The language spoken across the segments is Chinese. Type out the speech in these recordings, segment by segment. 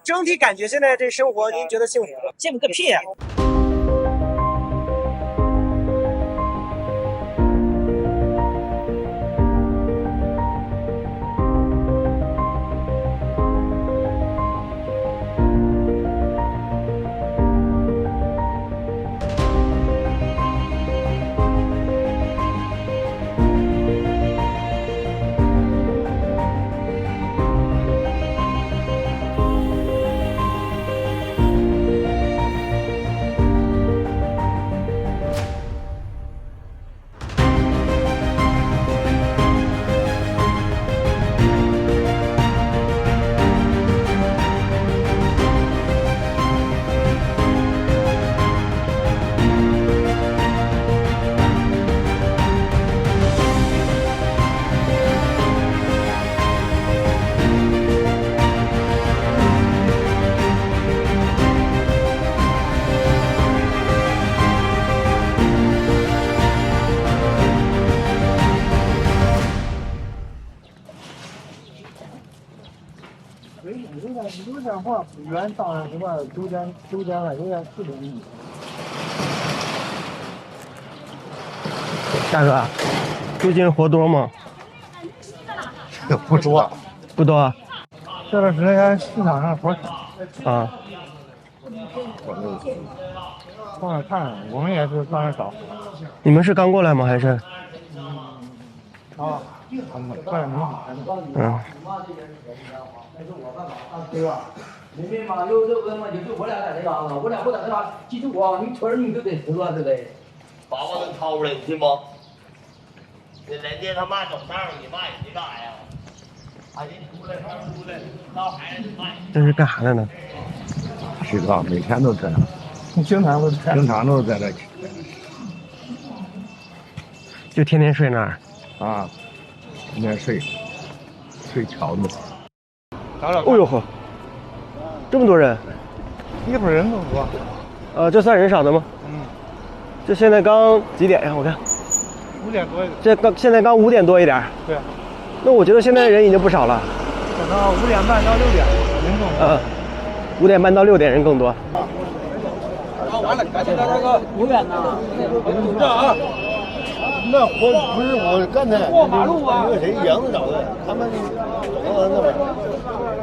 整体感觉现在这生活，您觉得幸福吗？幸福个屁啊！有点话远到什么9点了，有点4点钟。大哥，最近活多吗？不多，不多这段时间市场上活少啊。放着看，我们也是放着少。你们是刚过来吗？还是？啊，过来没？嗯。对吧？明白吗？有这个嘛，就我俩在这嘎达，我俩不在这嘎，记住我，你村你都得吃了，对不对？把我能掏出来，你信不？人家他妈整道你妈也没干呀？啊，你出来，到孩子卖。这是干啥的呢？知道，每天都这样，经常都在这吃，就天天睡那儿啊，天天睡桥子。哦呦呵，这么多人，一会儿人都多。这算人少的吗？嗯。这现在刚几点呀？我看5点多一点。现在刚5点多一点。对。那我觉得现在人已经不少了。等到5点半到6点人更多。5点半到6点人更多。完了，赶紧来这个不远呐。这啊，那活不是我刚才过马路啊，那个谁杨子找的，他们走到那边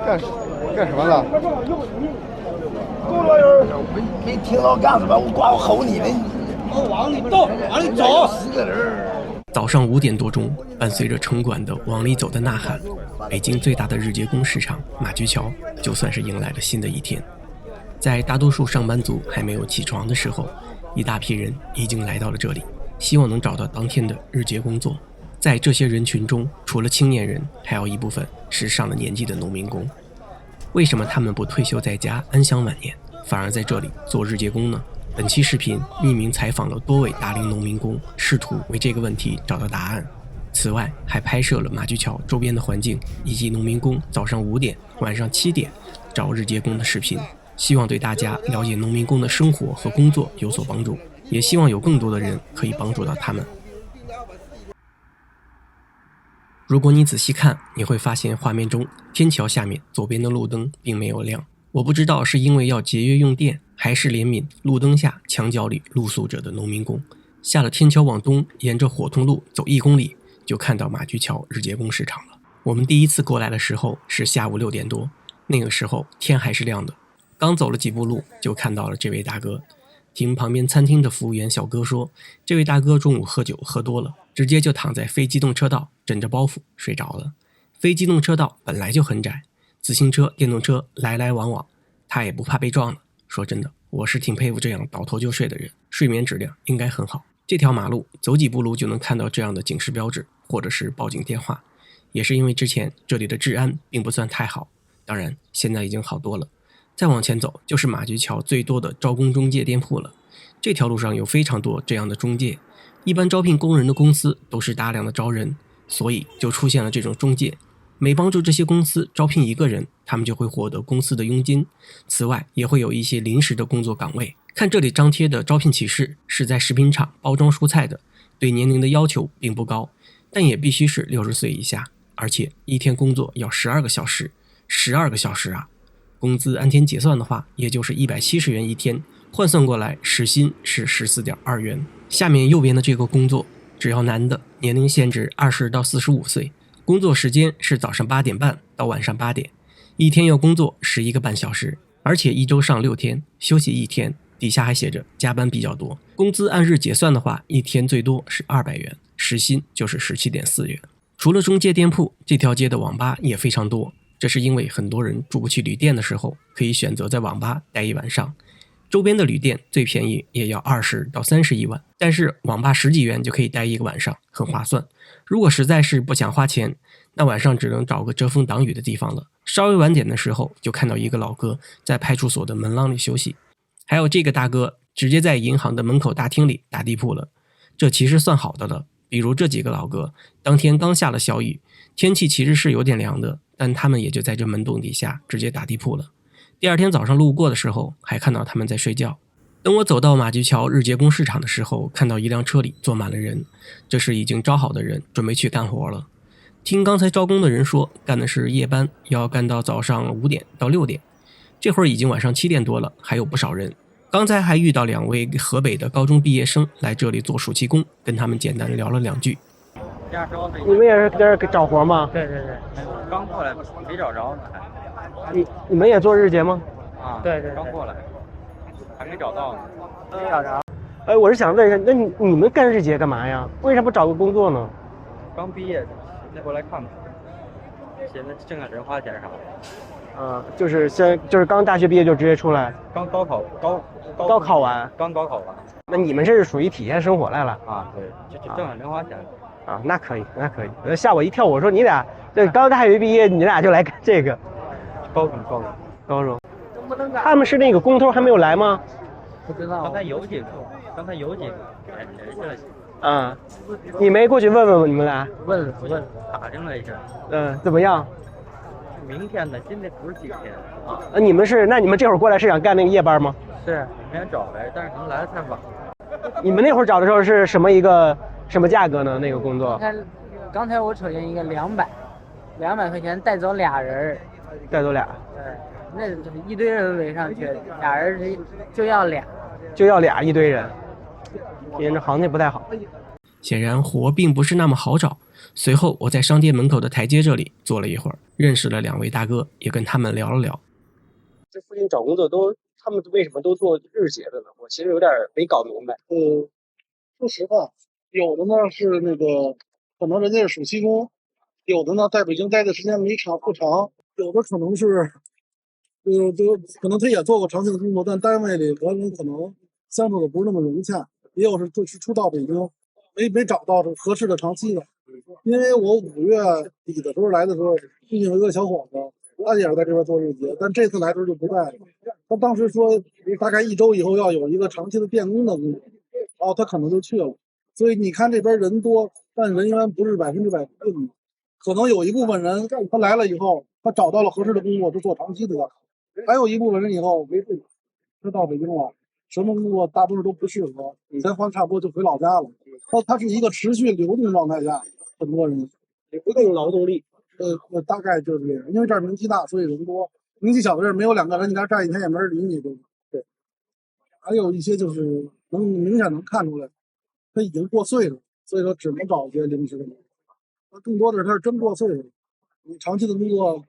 干什么了？没听到干什么，我挂我吼你们，往里走，往里走，10个人。早上5点多钟，伴随着城管的往里走的呐喊，北京最大的日结工市场马驹桥就算是迎来了新的一天。在大多数上班族还没有起床的时候，一大批人已经来到了这里，希望能找到当天的日结工作。在这些人群中，除了青年人，还有一部分是上了年纪的农民工。为什么他们不退休在家安享晚年，反而在这里做日结工呢？本期视频匿名采访了多位大龄农民工，试图为这个问题找到答案。此外，还拍摄了马驹桥周边的环境以及农民工早上5点、晚上7点找日结工的视频，希望对大家了解农民工的生活和工作有所帮助，也希望有更多的人可以帮助到他们。如果你仔细看，你会发现画面中天桥下面左边的路灯并没有亮。我不知道是因为要节约用电，还是怜悯路灯下墙角里露宿者的农民工。下了天桥往东，沿着火通路走1公里，就看到马驹桥日结工市场了。我们第一次过来的时候是下午6点多，那个时候天还是亮的。刚走了几步路，就看到了这位大哥。听旁边餐厅的服务员小哥说，这位大哥中午喝酒喝多了，直接就躺在非机动车道枕着包袱睡着了。非机动车道本来就很窄，自行车、电动车来来往往，他也不怕被撞了。说真的，我是挺佩服这样倒头就睡的人，睡眠质量应该很好。这条马路走几步路就能看到这样的警示标志或者是报警电话，也是因为之前这里的治安并不算太好，当然现在已经好多了。再往前走就是马驹桥最多的招工中介店铺了。这条路上有非常多这样的中介，一般招聘工人的公司都是大量的招人，所以就出现了这种中介。每帮助这些公司招聘1个人，他们就会获得公司的佣金。此外也会有一些临时的工作岗位。看这里张贴的招聘启事，是在食品厂包装蔬菜的，对年龄的要求并不高，但也必须是60岁以下，而且一天工作要12个小时。12个小时啊！工资按天结算的话，也就是170元一天，换算过来时薪是14.2元。下面右边的这个工作，只要男的，年龄限制20到45岁，工作时间是早上8点半到晚上8点，一天要工作11个半小时，而且一周上6天，休息1天，底下还写着加班比较多。工资按日结算的话，一天最多是200元，时薪就是17.4元。除了中介店铺，这条街的网吧也非常多，这是因为很多人住不起旅店的时候，可以选择在网吧待一晚上。周边的旅店最便宜也要20到31万，但是网吧10几元就可以待1个晚上，很划算。如果实在是不想花钱，那晚上只能找个遮风挡雨的地方了。稍微晚点的时候，就看到一个老哥在派出所的门廊里休息，还有这个大哥直接在银行的门口大厅里打地铺了。这其实算好的了，比如这几个老哥，当天刚下了小雨，天气其实是有点凉的，但他们也就在这门洞底下直接打地铺了。第二天早上路过的时候，还看到他们在睡觉。等我走到马驹桥日结工市场的时候，看到一辆车里坐满了人，这是已经招好的人，准备去干活了。听刚才招工的人说，干的是夜班，要干到早上5点到6点。这会儿已经晚上7点多了，还有不少人。刚才还遇到2位河北的高中毕业生来这里做暑期工，跟他们简单聊了2句。你们也是在这儿找活吗？对，刚过来没找着呢还。你们也做日结吗？啊，对，刚过来，还没找到呢。没找着。哎，我是想问一下，那你们干日结干嘛呀？为啥不找个工作呢？刚毕业，再过来看看，现在挣点零花钱啥的。就是刚大学毕业就直接出来，刚高考完，刚高考完。那你们这是属于体验生活来了啊？对，就挣点零花钱。啊，那可以。吓我一跳，我说你俩这刚大学毕业，你俩就来干这个？高中。他们是那个工头还没有来吗？不知道。刚才有几个，啊，你没过去问问你们俩？问打听了一下。怎么样？明天的，今天不是几天啊？那你们这会儿过来是想干那个夜班吗？是，明天找来，但是可能来的太晚。你们那会儿找的时候是什么价格呢？那个工作？刚才我瞅见一个200块钱带走俩人，带走俩。对，那一堆人围上去，俩人就要俩一堆人，今天这行情不太好。显然活并不是那么好找。随后我在商店门口的台阶这里坐了一会儿，认识了2位大哥，也跟他们聊了聊。这附近找工作他们为什么都做日结的呢？我其实有点没搞明白。说实话，有的呢是那个可能人家是暑期工，有的呢在北京待的时间不长，有的可能是可能他也做过长期的工作，但单位里和人可能相处的不是那么融洽，也有是初到北京没找到合适的长期的。因为我5月底的时候来的时候，毕竟有一个小伙子，他也是在这边做日结，但这次来的时候就不在了。他当时说大概1周以后要有一个长期的电工的工作，然后他可能就去了。所以你看这边人多，但人员不是100%定的，可能有一部分人他来了以后，他找到了合适的工作就做长期的，还有一部分人以后没事，他到北京了，什么工作大多数都不适合，钱花差不多就回老家了。它是一个持续流动状态下，很多人也不够劳动力。大概就是这样，因为这儿名气大，所以人多；名气小的地儿没有2个人，你那站一天也没人理你，对吧？对。还有一些就是明显能看出来，他已经过岁数，所以说只能找一些临时的。更多的是他是真过岁数，你长期的工作，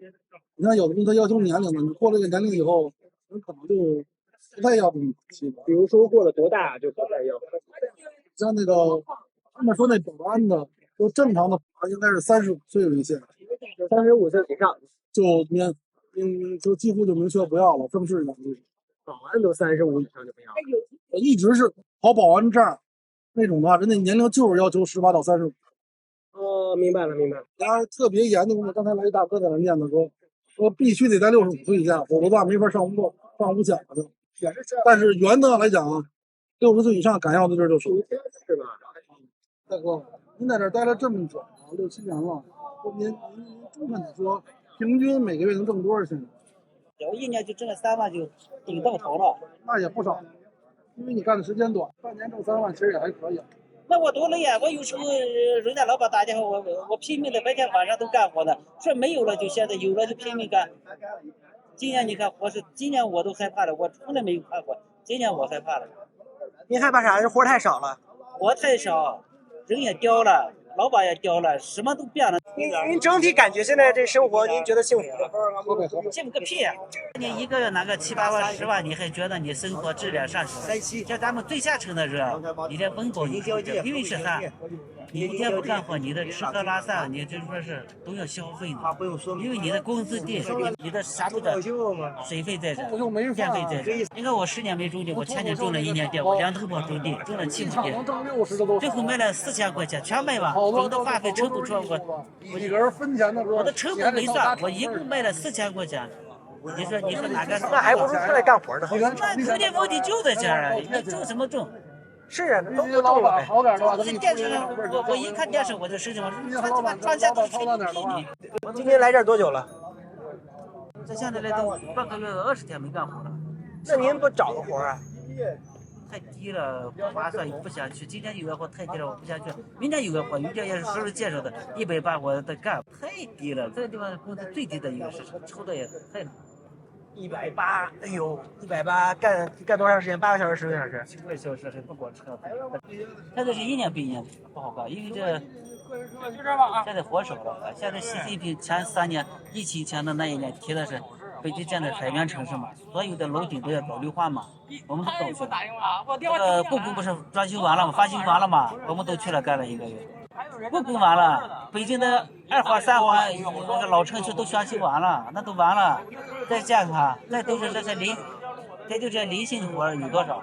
你看有的工作要求年龄的，你过了这个年龄以后，你可能就不太要你。比如说过了多大就不太要。像那个他们说那保安的，就正常的保安应该是35岁为限，35岁以上就几乎就明确不要了，正式养育。保安都35以上就不要了。一直是考保安证那种的话，人家年龄就是要求18到35。明白了。当然特别严的工作，刚才来一大哥在那念的说必须得在65岁以下，否则的话没法上5小的。但是原则上来讲，60岁以上敢要的地儿就是吧？大哥，您在这儿待了这么久，6、7年了，您这么说，平均每个月能挣多少钱？有1年就挣了3万，就顶到头了。那也不少，因为你干的时间短，半年挣3万，其实也还可以。那我多累呀！我有时候人家老板打电话，我拼命的白天晚上都干活的，说没有了就现在有了就拼命干。今年你看活是，今年我都害怕了，我从来没有怕过，今年我害怕了。你害怕啥？这活太少了。活太少，人也掉了，老板也掉了，什么都变了。您整体感觉现在这生活，您觉得幸福吗？幸福个屁！你一个月拿个7、8万、10万，你还觉得你生活质量上去了？像咱们最下层的人，你这温饱，因为是啥？你一天不干活，你的吃喝拉撒，你就说是都要消费的，因为你的工资低，你的啥都得，水费在这，电费在这。你看我10年没种地，我前年种了1年地，我2头包种地，种了7亩地，最后卖了4000块钱，全卖完，种的化肥成本出我一个人分钱的时候，我的成本没算，我一共卖了4000块钱。你说哪个？那还不如出来干活呢。那土地问题就在这儿啊！你种什么种？是啊，都种了呗。好点的话，这电视上我一看电视我就生气，我说他妈庄稼都吹屁你！今天来这儿多久了？这现在来都半个月20天没干活了。那您不找个活啊？太低了，不划算，不想去。今天有个活太低了，我不想去。明天有个活，明天也是叔叔介绍的，180我得干，太低了。这个地方工资最低的一个市场，抽的也太难。180，哎呦，180干多长时间？8个小时、10个小时？10个小时还不光车费。现在是1年比1年不好干，因为这现在活少了。现在习近平前3年疫情前的那一年提的是北京建的海绵城市嘛，所有的楼顶都要导绿化嘛，我们都去了。这个故宫不是装修完了吗？翻新完了嘛，我们都去了干了1个月。故宫完了，北京的2环、3环那个老城区都全修完了，那都完了。再健康，再都是这些这就这零星活有多少？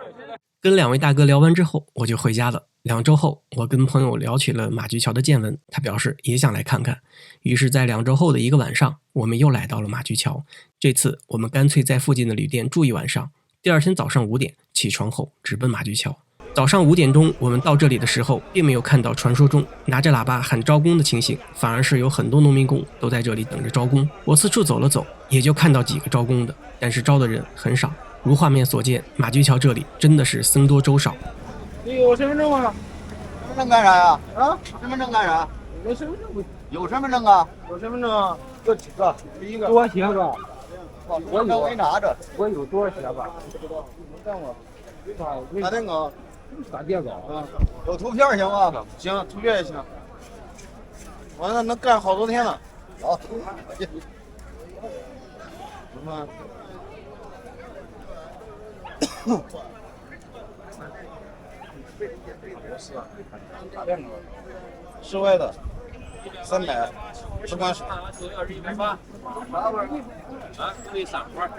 跟2位大哥聊完之后，我就回家了。2周后，我跟朋友聊起了马驹桥的见闻，他表示也想来看看。于是，在2周后的一个晚上，我们又来到了马驹桥。这次我们干脆在附近的旅店住1晚上。第2天早上5点起床后，直奔马驹桥。早上5点钟，我们到这里的时候，并没有看到传说中拿着喇叭喊招工的情形，反而是有很多农民工都在这里等着招工。我四处走了走，也就看到几个招工的，但是招的人很少。如画面所见，马驹桥这里真的是僧多粥少。你有身份证吗？身份证干啥呀？啊？身份证干啥？没身份证不？有身份证啊？有身份证啊？有几个？第一个。多些个。我有没拿着。我有多少些吧？打电稿。打电稿啊？有图片行吗？行，图片也行。完了，能干好多天了。好。什么？打电稿。室外的300，直管水。要是180。啊，对3块。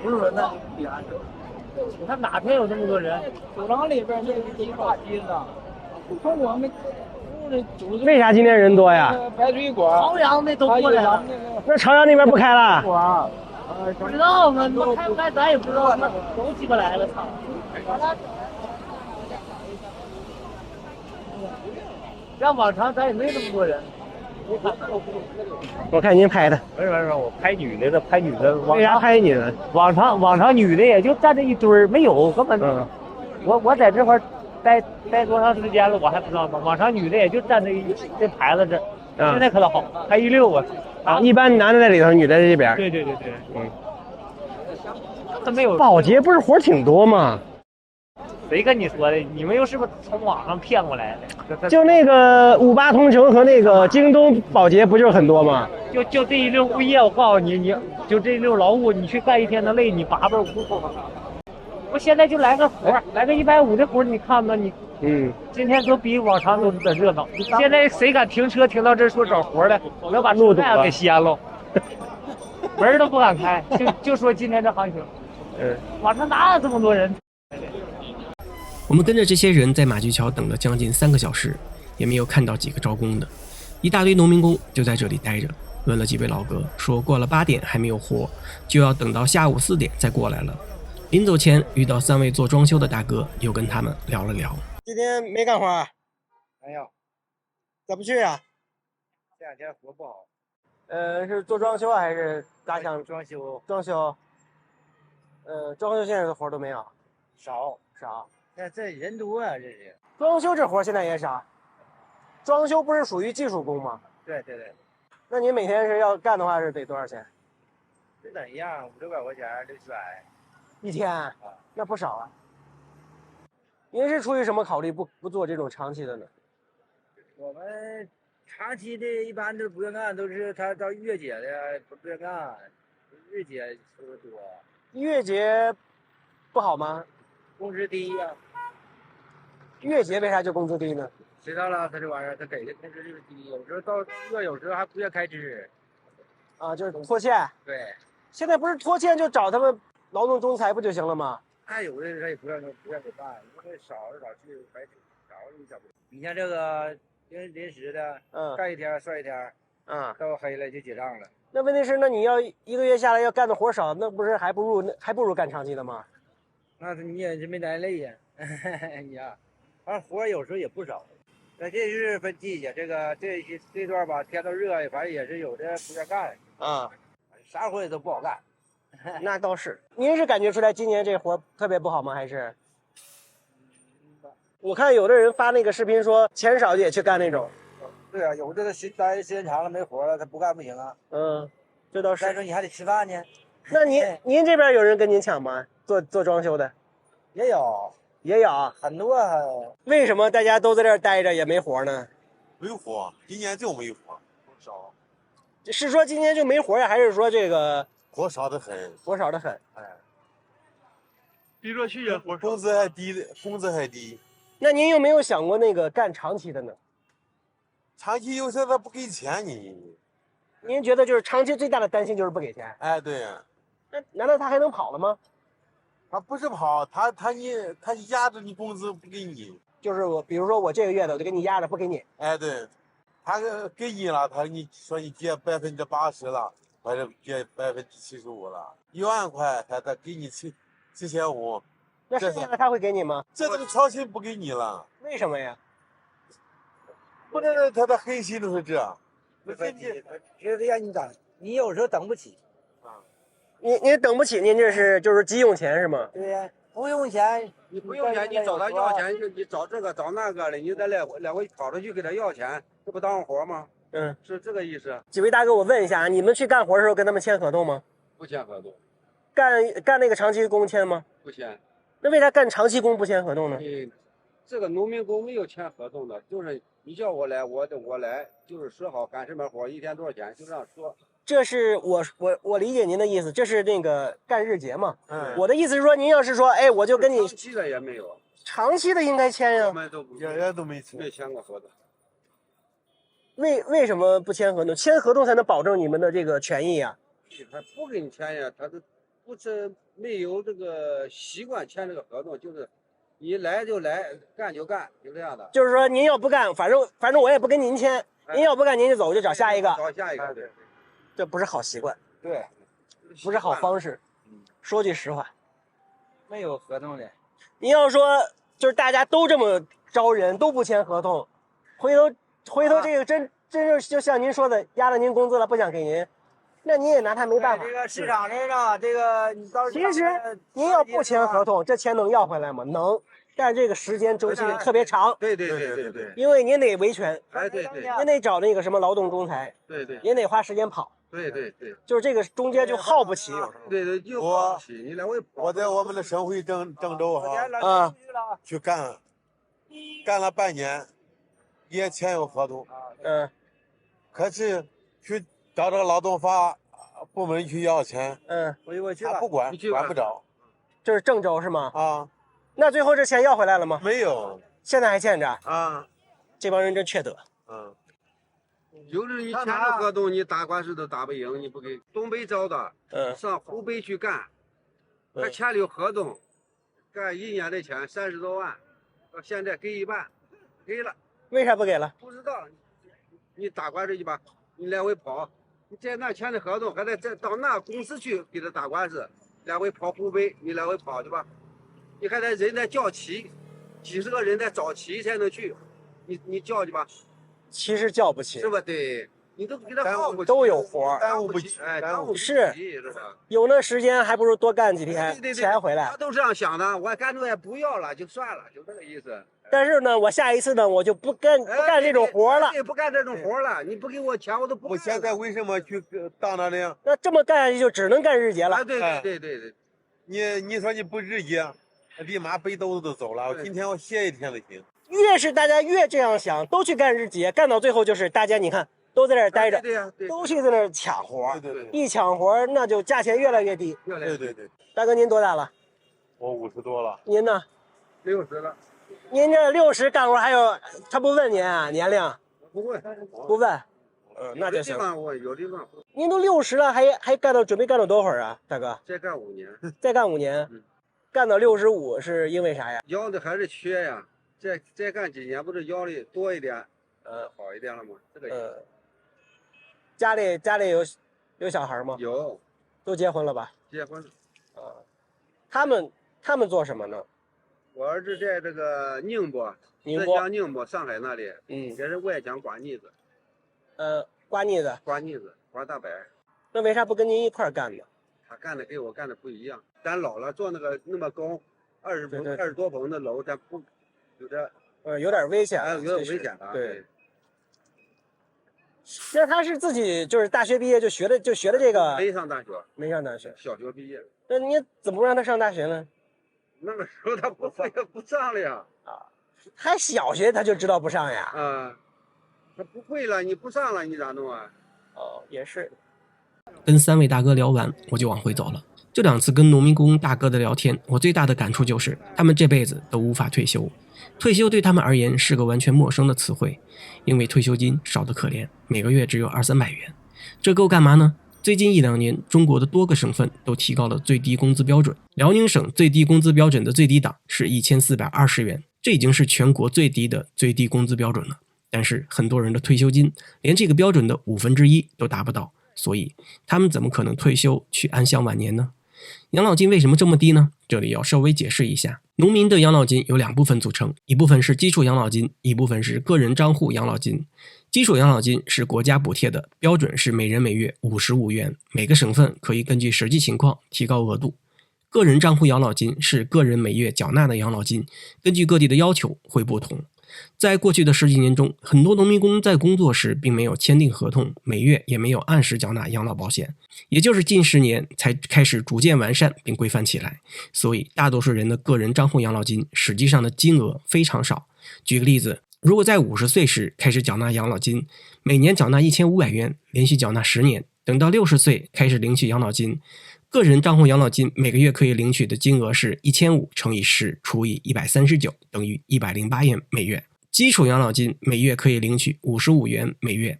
不是那，你看哪天有这么多人？走廊里边那一大梯子，从我们为啥今天人多呀？排水管，朝阳那都过来了，那朝阳那边不开了？不知道呢，那开不开咱也不知道，那都鸡巴来了，操！像往常咱也没那么多人。我看您拍的，不是，我拍女的，拍女的。为啥拍你呢？往常女的也就站这一堆儿，没有根本。我在这块待多长时间了，我还不知道吗？往常女的也就站这牌子这，现在可倒好，排一溜啊。啊，一般男的在里头，女的在这边。对，他没有。保洁不是活挺多吗？谁跟你说的？你们又是不是从网上骗过来的？就那个58同城和那个京东保洁不就是很多吗？就这一溜物业，我告诉你，你就这一溜劳务，你去干一天的累，你8辈无口。我现在就来个活，来个150的活，你看吧，你今天都比往常都的热闹。现在谁敢停车停到这儿说找活的，我要把路太阳给掀了，门都不敢开，就说今天这行情。晚上哪有这么多人？我们跟着这些人在马驹桥等了将近3个小时，也没有看到几个招工的。一大堆农民工就在这里待着，问了几位老哥，说过了8点还没有活，就要等到下午4点再过来了。临走前遇到3位做装修的大哥，又跟他们聊了聊。今天没干活？没有。咋不去啊？这2天活不好。是做装修还是咋想？装修。装修现在的活都没有。少。这人多啊，这是。装修这活现在也少。装修不是属于技术工吗？对对对，那您每天是要干的话是得多少钱？这等一样，500-600块钱，600-700一天？那不少啊。您是出于什么考虑不做这种长期的呢？我们长期的一般都不愿干，都是他到月结的不愿干，日结收的多。月结不好吗？工资低呀、月结为啥就工资低呢？知道了，他这玩意儿他给的工资就是低，有时候到月有时候还不愿开支。啊，就是拖欠。对，现在不是拖欠就找他们劳动仲裁不就行了吗？还有的他也不愿给办，因为少来少去白少你整不。你像这个临时的，干一天算一天，到黑了就结账了。那问题是，那你要一个月下来要干的活少，那不是还不如干长期的吗？那你也是没来累呀，你呀，反正活有时候也不少。那这是分季节，这段吧天都热，反正也是有的不愿干啊，啥活也都不好干。那倒是。您是感觉出来今年这活特别不好吗？还是？我看有的人发那个视频说钱少也去干那种。对啊，有的待时间长了没活了，他不干不行啊。这倒是。再说你还得吃饭呢。那您这边有人跟您抢吗？做装修的？也有很多。为什么大家都在这儿待着也没活呢？没活，今年就没活，少。是说今年就没活呀，还是说这个活少得很？活少得很。比说去年活工资还低。那您有没有想过那个干长期的呢？长期有时他不给钱你。您觉得就是长期最大的担心就是不给钱？哎，对呀。那难道他还能跑了吗？他不是跑，他压着你工资不给你。就是比如说我这个月的我就给你压着不给你。哎，对，他给你了，你说你结80%了，或者结75%了，1万块他给你7500。那剩下的他会给你吗？这都强行不给你了。为什么呀？不能他的黑心都是这。觉得让你等，你有时候等不起。您等不起，您这是就是急用钱是吗？对呀，不用钱，你不用钱，你找他要钱，就你找这个找那个的，你再来回跑出去给他要钱，这不当活吗？是这个意思。几位大哥，我问一下，你们去干活的时候跟他们签合同吗？不签合同。干那个长期工签吗？不签。那为啥干长期工不签合同呢？这个农民工没有签合同的，就是你叫我来，我来，就是说好干什么活，一天多少钱，就这样说。这是我理解您的意思，这是那个干日结嘛。我的意思是说，您要是说，哎，我就跟你长期的也没有，长期的应该签呀。我们都没签过合同。为什么不签合同？签合同才能保证你们的这个权益呀。他不给你签呀，他不是没有这个习惯签这个合同，就是你来就来，干就干，就这样的。就是说您要不干，反正我也不跟您签，您要不干您就走，就找下一个。找下一个，对。这不是好习惯，对，不是好方式。说句实话，没有合同的。您要说就是大家都这么招人，都不签合同，回头这个真就像您说的，压了您工资了，不想给您，那您也拿他没办法。这个市场上，这个你到其实您要不签合同，这钱能要回来吗？能。但是这个时间周期特别长，对，因为您得维权，哎对，您得找那个什么劳动仲裁，对，您得花时间跑，对，就是这个中间就耗不起，有时候。对，就耗不起，你来回跑。我在我们的省会郑州哈，去干了半年，也签有合同，可是去找这个劳动法部门去要钱，他不管不着。就是郑州是吗？啊。那最后这钱要回来了吗？没有，现在还欠着啊！这帮人真缺德。就是你签了合同，你打官司都打不赢，你不给东北招的，上湖北去干，他签了合同，干1年的钱30多万，到现在给一半，给了。为啥不给了？不知道，你打官司去吧，你来回跑，你在那签的合同，还得再到那公司去给他打官司，来回跑湖北，你来回跑去吧。你看那人在叫齐，几十个人在找齐才能去，你叫去吧。其实叫不起，是吧？对，你都给他耗不起，都有活，耽误不起，哎，耽误不起，是吧？有那时间还不如多干几天，对，钱回来。他都这样想的，我干脆也不要了，就算了，就这个意思。但是呢，我下一次呢，我就不干这种活了。对，不干这种活了。你不给我钱，我都不干。我现在为什么去当那呢？那这么干下去就只能干日结了。对。你说你不日结，立马背兜子都走了。我今天我歇一天都行。越是大家越这样想，都去干日结，干到最后就是大家你看都在这儿待着，都去在那儿抢活。对。一抢活，那就价钱越来越低。对。大哥，您多大了？我50多了。您呢？60了。您这60干活还有，他不问您啊年龄？不问。不问。那就行。有地方。您都60了，还准备干到多会儿啊，大哥？再干5年。再干5年。干到65是因为啥呀？腰的还是缺呀，再干几年不是腰力多一点，好一点了吗？这个家里有小孩吗？有。都结婚了吧？结婚了。他们做什么呢？我儿子在这个宁波，浙江宁波、上海那里，也是外江刮腻子。刮腻子。刮大白。那为啥不跟您一块干呢？他干的跟我干的不一样。咱老了做那个那么高20多棚的楼，咱不有点危险。有点危险的。对。那他是自己就是大学毕业就学的这个？没上大学。没上大学。小学毕业。那你怎么不让他上大学呢？那个时候他不上了呀。还小学他就知道不上呀？他不会了，你不上了，你咋弄啊？也是。跟3位大哥聊完，我就往回走了。这2次跟农民工大哥的聊天，我最大的感触就是他们这辈子都无法退休。退休对他们而言是个完全陌生的词汇，因为退休金少得可怜，每个月只有200-300元。这够干嘛呢？最近1-2年，中国的多个省份都提高了最低工资标准。辽宁省最低工资标准的最低档是1420元，这已经是全国最低的最低工资标准了。但是很多人的退休金连这个标准的1/5都达不到，所以他们怎么可能退休去安享晚年呢？养老金为什么这么低呢？这里要稍微解释一下。农民的养老金有2部分组成，一部分是基础养老金，一部分是个人账户养老金。基础养老金是国家补贴的，标准是每人每月55元，每个省份可以根据实际情况提高额度。个人账户养老金是个人每月缴纳的养老金，根据各地的要求会不同。在过去的10几年中，很多农民工在工作时并没有签订合同，每月也没有按时缴纳养老保险，也就是近10年才开始逐渐完善并规范起来。所以大多数人的个人账户养老金实际上的金额非常少。举个例子，如果在50岁时开始缴纳养老金，每年缴纳1500元，连续缴纳10年，等到60岁开始领取养老金，个人账户养老金每个月可以领取的金额是1500乘以10除以139，等于108元每月。基础养老金每月可以领取55元每月，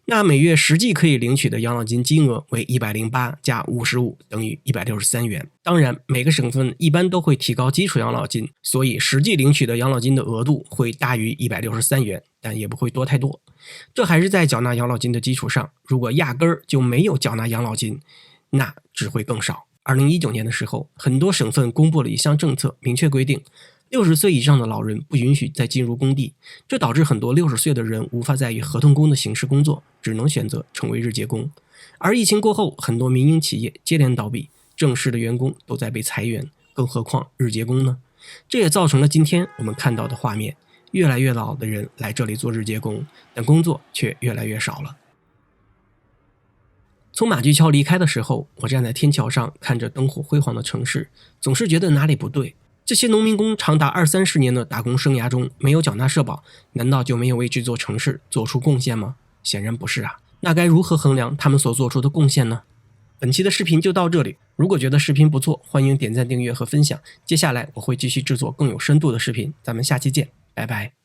那每月实际可以领取的养老金金额为108加55等于163元。当然，每个省份一般都会提高基础养老金，所以实际领取的养老金的额度会大于163元，但也不会多太多。这还是在缴纳养老金的基础上，如果压根儿就没有缴纳养老金，那只会更少。2019年的时候，很多省份公布了一项政策，明确规定60岁以上的老人不允许再进入工地，这导致很多60岁的人无法再以合同工的形式工作，只能选择成为日结工。而疫情过后，很多民营企业接连倒闭，正式的员工都在被裁员，更何况日结工呢？这也造成了今天我们看到的画面，越来越老的人来这里做日结工，但工作却越来越少了。从马驹桥离开的时候，我站在天桥上看着灯火辉煌的城市，总是觉得哪里不对。这些农民工长达20-30年的打工生涯中没有缴纳社保，难道就没有为这座城市做出贡献吗？显然不是啊。那该如何衡量他们所做出的贡献呢？本期的视频就到这里，如果觉得视频不错，欢迎点赞、订阅和分享。接下来我会继续制作更有深度的视频，咱们下期见，拜拜。